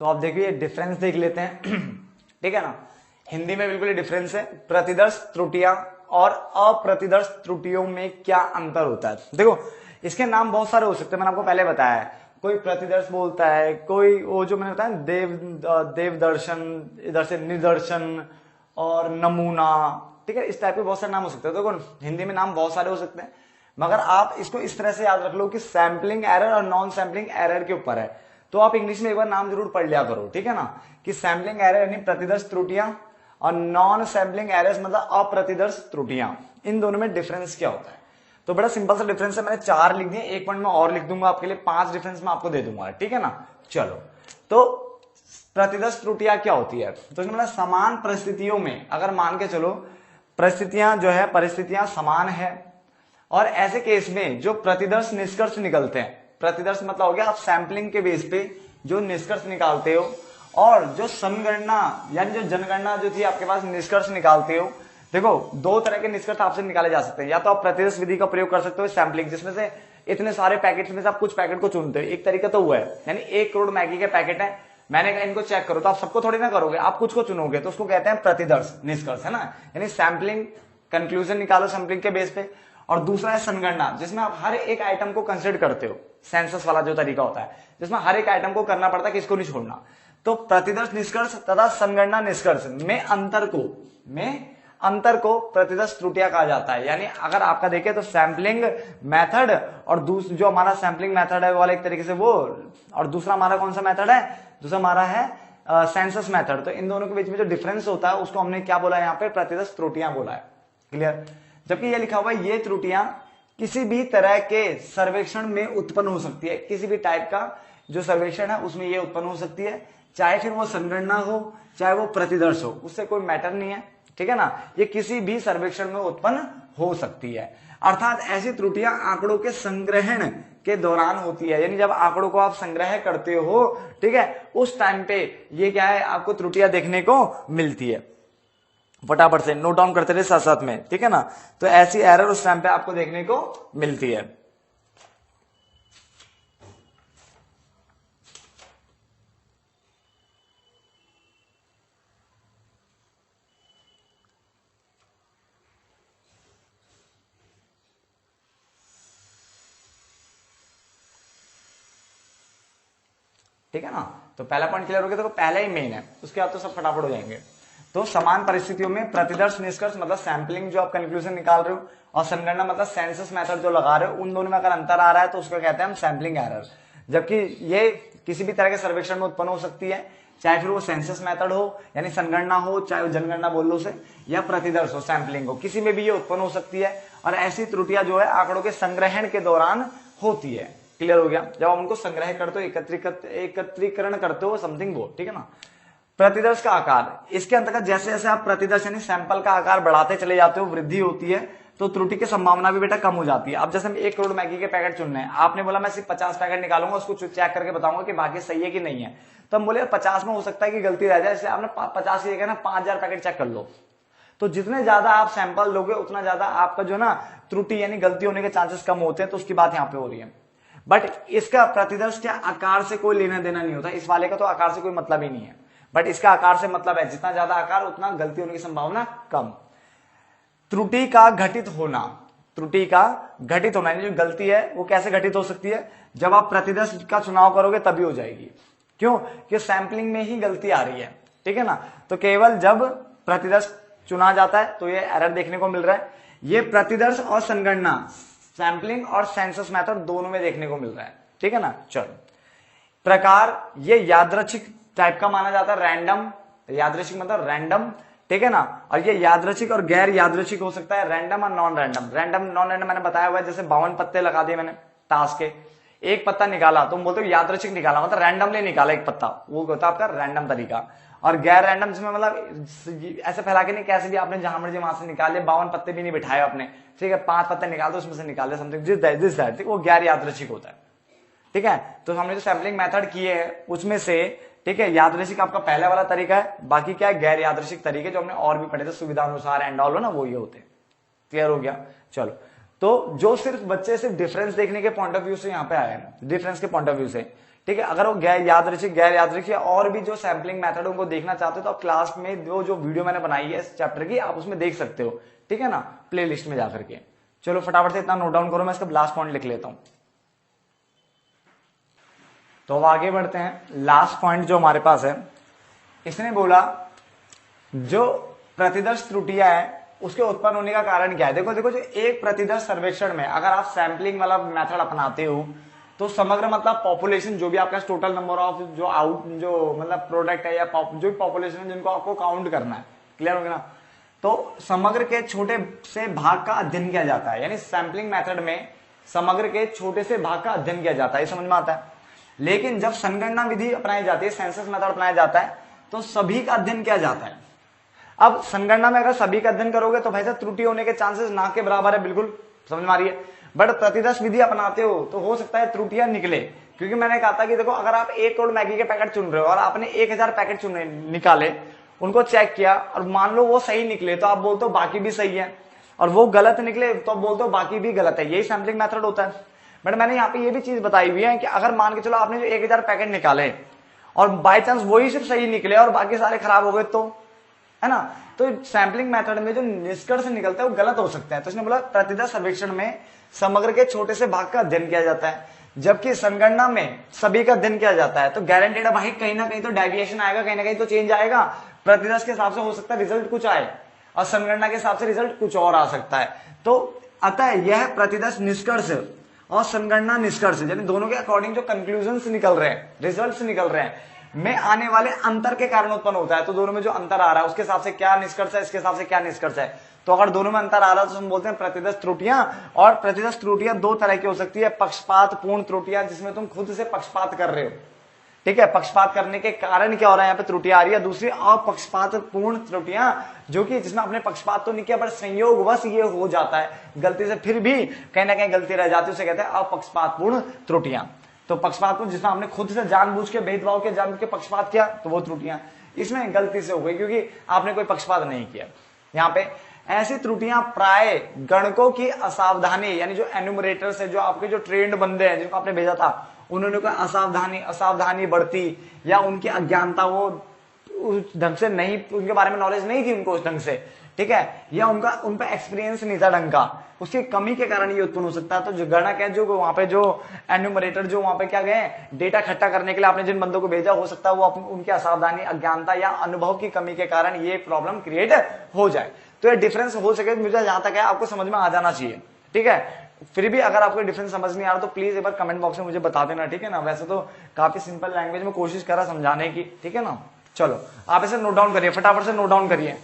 तो आप देखिए डिफरेंस देख लेते हैं। ठीक है ना, हिंदी में बिल्कुल डिफरेंस है। प्रतिदर्श त्रुटियां और अप्रतिदर्श त्रुटियों में क्या अंतर होता है। देखो इसके नाम बहुत सारे हो सकते हैं, मैंने आपको पहले बताया है। कोई प्रतिदर्श बोलता है, कोई वो जो मैंने बताया देव दर्शन, इधर से निदर्शन और नमूना। ठीक है, इस टाइप के बहुत सारे नाम हो सकते हैं। देखो हिंदी में नाम बहुत सारे हो सकते हैं, मगर आप इसको इस तरह से याद रख लो कि सैम्पलिंग एरर और नॉन सैम्पलिंग एरर के ऊपर है। तो आप इंग्लिश में एक बार नाम जरूर पढ़ लिया करो। ठीक है ना, कि सैम्पलिंग एरर यानी प्रतिदर्श त्रुटियां और नॉन सैम्पलिंग एरर्स मतलब अप्रतिदर्श त्रुटियां। इन दोनों में डिफरेंस क्या होता है। तो बड़ा सिंपल सा डिफरेंस है, मैंने 4 लिख दिए, एक पॉइंट में और लिख दूंगा आपके लिए, 5 डिफरेंस मैं आपको दे दूंगा। ठीक है ना, चलो। तो प्रतिदर्श त्रुटियां क्या होती है, तो मतलब समान परिस्थितियों में अगर मान के चलो परिस्थितियां जो है परिस्थितियां समान है और ऐसे केस में जो प्रतिदर्श निष्कर्ष निकलते हैं, प्रतिदर्श मतलब हो गया आप सैंपलिंग के बेस पे जो निष्कर्ष निकालते हो और जो संगणना यानी जो जनगणना जो थी आपके पास निष्कर्ष निकालते हो। देखो 2 तरह के निष्कर्ष आपसे निकाले जा सकते हैं, या तो आप प्रतिदर्श विधि का प्रयोग कर सकते हो सैंपलिंग, जिसमें से इतने सारे पैकेट्स में से आप कुछ पैकेट को चुनते हो। एक तरीका तो हुआ है, यानी 1 करोड़ मैगी के पैकेट है, मैंने कहा इनको चेक करो, तो आप सबको थोड़ी ना करोगे, आप कुछ को चुनोगे, तो उसको कहते हैं प्रतिदर्श निष्कर्ष, है ना। यानी सैंपलिंग कंक्लूजन निकालो सैंपलिंग के बेस पे। और दूसरा है संगणना, जिसमें आप हर एक आइटम को कंसिडर करते हो, सेंसस वाला जो तरीका होता है जिसमें हर एक आइटम को करना पड़ता है, किसको नहीं छोड़ना। तो प्रतिदर्श निष्कर्ष तथा संगणना निष्कर्ष में अंतर को प्रतिदर्श त्रुटियां कहा जाता है। यानी अगर आपका देखें तो सैंपलिंग मेथड और जो हमारा सैंपलिंग मेथड है वो वाला एक तरीके से वो, और दूसरा हमारा कौन सा मेथड है, दूसरा हमारा है सेंसस मेथड। तो इन दोनों के बीच में जो डिफरेंस होता है उसको हमने क्या बोला है यहाँ पे, प्रतिदर्श त्रुटियां बोला है। क्लियर। जबकि ये लिखा हुआ है ये त्रुटियां किसी भी तरह के सर्वेक्षण में उत्पन्न हो सकती है, किसी भी टाइप का जो सर्वेक्षण है उसमें ये उत्पन्न हो सकती है, चाहे फिर वो संगणना हो चाहे वो प्रतिदर्श हो, उससे कोई मैटर नहीं है। ठीक है ना, ये किसी भी सर्वेक्षण में उत्पन्न हो सकती है। अर्थात ऐसी त्रुटियां आंकड़ों के संग्रहण के दौरान होती है, यानी जब आंकड़ों को आप संग्रह करते हो, ठीक है, उस टाइम पे ये क्या है, आपको त्रुटियां देखने को मिलती है। फटाफट से नोट डाउन करते रहे साथ साथ में। ठीक है ना, तो ऐसी एरर उस टाइम पे आपको देखने को मिलती है। ठीक है ना, तो पहला पॉइंट क्लियर हो गया। देखो पहला ही मेन है, उसके बाद तो सब फटाफट हो जाएंगे। तो समान परिस्थितियों में प्रतिदर्श निष्कर्ष मतलब सैंपलिंग जो आप कंक्लूजन निकाल रहे हो, और संगणना मतलब सेंसस मेथड जो लगा रहे हो, उन दोनों में अगर अंतर आ रहा है तो उसको कहते हैं हम सैंपलिंग एरर। जबकि ये किसी भी तरह के सर्वेक्षण में उत्पन्न हो सकती है, चाहे फिर वो सेंसस मेथड हो यानी संगणना हो, चाहे वो जनगणना बोल लो उसे, या प्रतिदर्श हो सैंपलिंग हो, किसी में भी ये उत्पन्न हो सकती है। और ऐसी त्रुटियां जो है आंकड़ों के संग्रहण के दौरान होती है। क्लियर हो गया, जब आप उनको संग्रह करते हो, एकत्रीकरण करते हो समथिंग वो। ठीक है ना, प्रतिदर्श का आकार, इसके अंतर्गत जैसे जैसे आप प्रतिदर्श यानी सैंपल का आकार बढ़ाते चले जाते हो, वृद्धि होती है, तो त्रुटि की संभावना भी बेटा कम हो जाती है। अब जैसे हम 1 करोड़ मैगी के पैकेट चुनने हैं, आपने बोला मैं सिर्फ 50 पैकेट निकालूंगा, उसको चेक करके बताऊंगा कि बाकी सही है कि नहीं है। तो हम बोले 50 में हो सकता है कि गलती रह जाए, इसलिए आपने 50 की जगह ना 5000 पैकेट चेक कर लो। तो जितने ज्यादा आप सैंपल लोगे उतना ज्यादा आपका जो ना त्रुटि यानी गलती होने के चांसेस कम होते हैं। तो उसकी बात यहाँ पे हो रही है। बट इसका प्रतिदर्श के आकार से कोई लेना देना नहीं होता, इस वाले का तो आकार से कोई मतलब ही नहीं है, बट इसका आकार से मतलब है जितना ज्यादा आकार उतना गलती होने की संभावना कम। त्रुटि का घटित होना, त्रुटि का घटित होना यानी जो गलती है वो कैसे घटित हो सकती है, जब आप प्रतिदर्श का चुनाव करोगे तभी हो जाएगी। क्यों, कि सैंपलिंग में ही गलती आ रही है। ठीक है ना, तो केवल जब प्रतिदर्श चुना जाता है तो ये एरर देखने को मिल रहा है। ये प्रतिदर्श और संगणना सैंपलिंग और सेंसस मेथड दोनों में देखने को मिल रहा है। ठीक है ना, चलो। प्रकार ये यादृच्छिक टाइप का माना जाता है, रैंडम, यादृच्छिक मतलब रैंडम। ठीक है ना, और ये यादृच्छिक और गैर यादृच्छिक हो सकता है, रैंडम और non random. Random non random मैंने बताया हुआ है, जैसे 52 पत्ते लगा दिए मैंने ताश के, एक पत्ता निकाला, तुम बोलते हो यादृच्छिक निकाला, मतलब रैंडमली निकाला एक पत्ता, वो होता है आपका रैंडम तरीका। और गैर रैंडम जिसमें मतलब ऐसे फैला के नहीं, कैसे भी आपने जहां मर्जी वहां से निकाल लिया, 52 पत्ते भी नहीं बिठाए आपने, ठीक है, 5 पत्ते निकाल दो उसमें से निकाल लिया समथिंग दिस दैट, वो गैर यादृच्छिक होता है। ठीक है, तो हमने जो सैंपलिंग मेथड किए है उसमें से, ठीक है, यादृच्छिक आपका पहला वाला तरीका है, बाकी क्या है गैर यादृच्छिक तरीके जो हमने और भी पढ़े थे सुविधा अनुसार एंड ऑल, ना वो ये होते हैं। क्लियर हो गया, चलो। तो जो सिर्फ बच्चे सिर्फ डिफरेंस देखने के पॉइंट ऑफ व्यू से यहाँ पे आए हैं, डिफरेंस के पॉइंट ऑफ व्यू से, ठीक है। अगर वो गैर यादृच्छिक या और भी जो सैम्पलिंग मेथड उनको देखना चाहते हो तो आप क्लास में जो वीडियो मैंने बनाई है इस चैप्टर की आप उसमें देख सकते हो, ठीक है ना, प्ले लिस्ट में जाकर के। चलो फटाफट से इतना नोट डाउन करो, मैं इसका लास्ट पॉइंट लिख लेता हूं। तो अब आगे बढ़ते हैं। लास्ट पॉइंट जो हमारे पास है, इसने बोला जो प्रतिदर्श त्रुटियां है उसके उत्पन्न होने का कारण क्या है। देखो जो एक प्रतिदर्श सर्वेक्षण में अगर आप सैंपलिंग वाला मेथड अपनाते हो तो समग्र मतलब पॉपुलेशन जो भी आपका टोटल नंबर ऑफ जो मतलब प्रोडक्ट है या जो पॉपुलेशन है जिनको आपको काउंट करना है, क्लियर हो गया ना। तो समग्र के छोटे से भाग का अध्ययन किया जाता है, यानी सैंपलिंग मेथड में समग्र के छोटे से भाग का अध्ययन किया जाता है, ये समझ में आता है। लेकिन जब संगणना विधि अपनाई जाती है, सेंसस मेथड अपनाया जाता है, तो सभी का अध्ययन किया जाता है। अब संगणना में अगर सभी का अध्ययन करोगे तो भाई साहब त्रुटि होने के चांसेस ना के बराबर है, बिल्कुल समझ में आ रही है। बट प्रतिदर्श विधि अपनाते हो तो हो सकता है त्रुटियां निकले, क्योंकि मैंने कहा था कि देखो अगर आप 1 करोड़ मैगी के पैकेट चुन रहे हो और आपने 1000 पैकेट निकाले, उनको चेक किया और मान लो वो सही निकले तो आप बोलते हो बाकी भी सही है, और वो गलत निकले तो आप बोलते हो बाकी भी गलत है। यही सैंपलिंग मेथड होता है। बट मैंने यहाँ पे ये भी चीज बताई हुई है कि अगर मान के चलो आपने जो 1000 पैकेट निकाले और बाय चांस वही सिर्फ सही निकले और बाकी सारे खराब हो गए, तो है ना, तो सैंपलिंग मेथड में जो निष्कर्ष निकलता है वो गलत हो सकता है। तो इसने बोला प्रतिदर्श सर्वेक्षण में समग्र के छोटे से भाग का अध्ययन किया जाता है, जबकि संगणना में सभी का अध्ययन किया जाता है। तो गारंटेड है भाई कहीं ना कहीं तो डेविएशन आएगा, कहीं ना कहीं तो चेंज आएगा। प्रतिदर्श के हिसाब से हो सकता है रिजल्ट कुछ आए और संगणना के हिसाब से रिजल्ट कुछ और आ सकता है। तो अतः यह प्रतिदर्श निष्कर्ष और संगणना निष्कर्ष यानी दोनों के अकॉर्डिंग जो कंक्लूजन निकल रहे हैं, रिजल्ट निकल रहे हैं, में आने वाले अंतर के कारण उत्पन्न होता है। तो दोनों में जो अंतर आ रहा है उसके हिसाब से क्या निष्कर्ष है, इसके हिसाब से क्या निष्कर्ष है। तो अगर दोनों में अंतर आ रहा है तो हम बोलते हैं प्रतिदर्श त्रुटियां। और प्रतिदर्श त्रुटियां दो तरह की हो सकती है, पक्षपात पूर्ण त्रुटियां जिसमें तुम खुद से पक्षपात कर रहे हो, ठीक है, पक्षपात करने के कारण क्या हो रहा है, यहाँ पे त्रुटियां आ रही है। दूसरी अपक्षपात पूर्ण त्रुटियां जो कि जिसमें अपने पक्षपात तो नहीं किया पर संयोगवश ये हो जाता है गलती से, फिर भी कहीं ना कहीं गलती रह जाती है, उसे कहते हैं अपक्षपात पूर्ण त्रुटियां। तो पक्षपात को जिसमें आपने खुद से जानबूझ के भेदभाव के जानबूझ के पक्षपात किया तो वो त्रुटियां इसमें गलती से हो गई क्योंकि आपने कोई पक्षपात नहीं किया। यहाँ पे ऐसी त्रुटियां प्राय गणकों की असावधानी यानी जो एन्यूमरेटर्स है, जो आपके जो ट्रेंड बंदे हैं जिनको आपने भेजा था, उन्होंने कोई असावधानी बढ़ती या उनकी अज्ञानता, वो उस ढंग से नहीं, उनके बारे में नॉलेज नहीं थी उनको उस ढंग से, ठीक है, या उन पर एक्सपीरियंस नहीं था ढंग का, उसकी कमी के कारण ये उत्पन्न हो सकता है। तो जो गणक है, जो वहां पे जो एन्यूमरेटर जो वहां पे क्या गए डेटा इकट्ठा करने के लिए आपने जिन बंदों को भेजा, हो सकता है वो उनकी असावधानी, अज्ञानता या अनुभव की कमी के कारण ये प्रॉब्लम क्रिएट हो जाए। तो ये डिफरेंस हो सके, मुझे जहां तक है आपको समझ में आ जाना चाहिए, ठीक है। फिर भी अगर आपको डिफरेंस समझ नहीं आ रहा तो प्लीज एक बार कमेंट बॉक्स में मुझे बता देना, ठीक है ना। वैसे तो काफी सिंपल लैंग्वेज में कोशिश करा समझाने की, ठीक है ना। चलो आप इसे नोट डाउन करिए, फटाफट से नोट डाउन करिए।